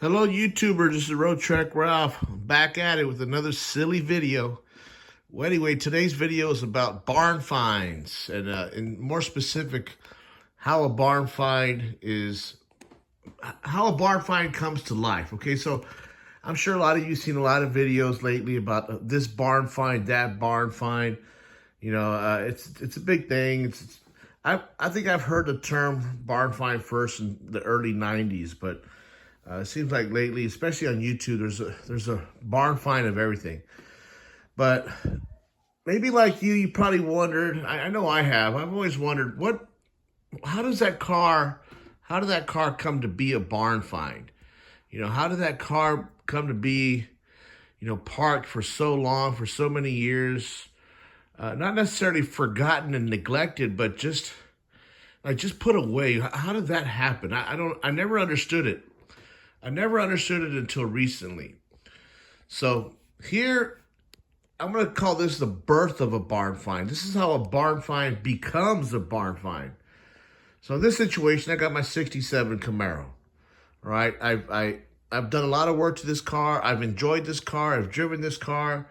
Hello, YouTuber. This is Road Track Ralph. I'm back at it with another silly video. Well, anyway, today's video is about barn finds and more specific, how a barn find comes to life. Okay, so I'm sure a lot of you seen a lot of videos lately about this barn find, that barn find. It's a big thing. I think I've heard the term barn find first in the early '90s, but it seems like lately, especially on YouTube, there's a barn find of everything. But maybe like you probably wondered. I know I have. I've always wondered how did that car come to be a barn find? How did that car come to be, parked for so long, for so many years, not necessarily forgotten and neglected, but just put away. How did that happen? I never understood it. I never understood it until recently. So here, I'm going to call this the birth of a barn find. This is how a barn find becomes a barn find. So in this situation, I got my '67 Camaro. All right, I've done a lot of work to this car. I've enjoyed this car. I've driven this car.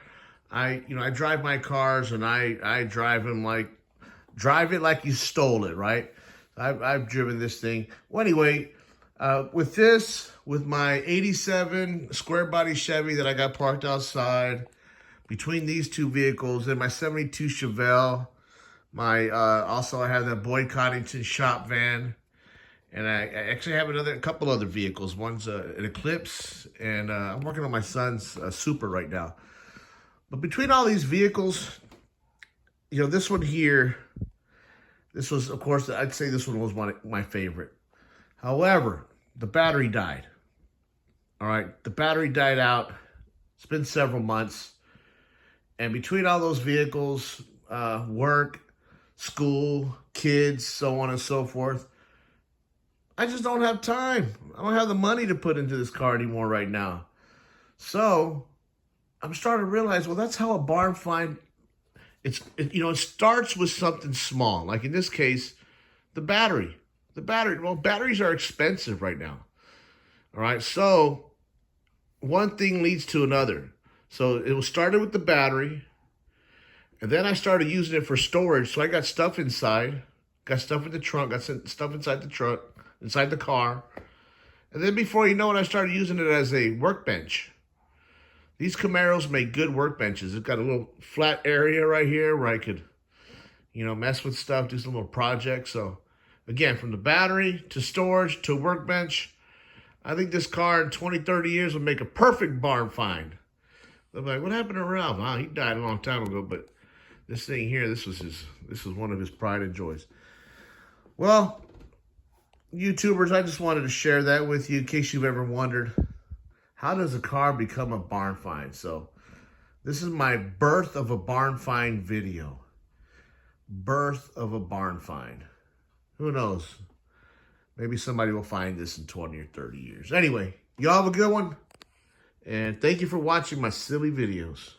I drive my cars and I drive it like you stole it, right? I've driven this thing. Well, anyway, with my '87 square body Chevy that I got parked outside, between these two vehicles and my '72 Chevelle, also I have that Boyd Coddington shop van, and I actually have a couple other vehicles. One's an Eclipse, and I'm working on my son's Super right now. But between all these vehicles, this one here, this was, of course, I'd say this one was my favorite. However, the battery died. All right, the battery died out. It's been several months. And between all those vehicles, work, school, kids, so on and so forth, I just don't have time. I don't have the money to put into this car anymore right now. So I'm starting to realize, well, that's how a barn find, it starts with something small. Like in this case, the battery. Well, batteries are expensive right now. All right, so one thing leads to another. So it was started with the battery, and then I started using it for storage. So I got stuff inside, got stuff in the trunk, got stuff inside the trunk, inside the car. And then before you know it, I started using it as a workbench. These Camaros make good workbenches. It's got a little flat area right here where I could, mess with stuff, do some little projects. So again, from the battery to storage to workbench, I think this car in 20, 30 years will make a perfect barn find. I'm like, what happened to Ralph? He died a long time ago, but this thing here, this was one of his pride and joys. Well, YouTubers, I just wanted to share that with you in case you've ever wondered, how does a car become a barn find? So this is my birth of a barn find video. Birth of a barn find. Who knows? Maybe somebody will find this in 20 or 30 years. Anyway, y'all have a good one. And thank you for watching my silly videos.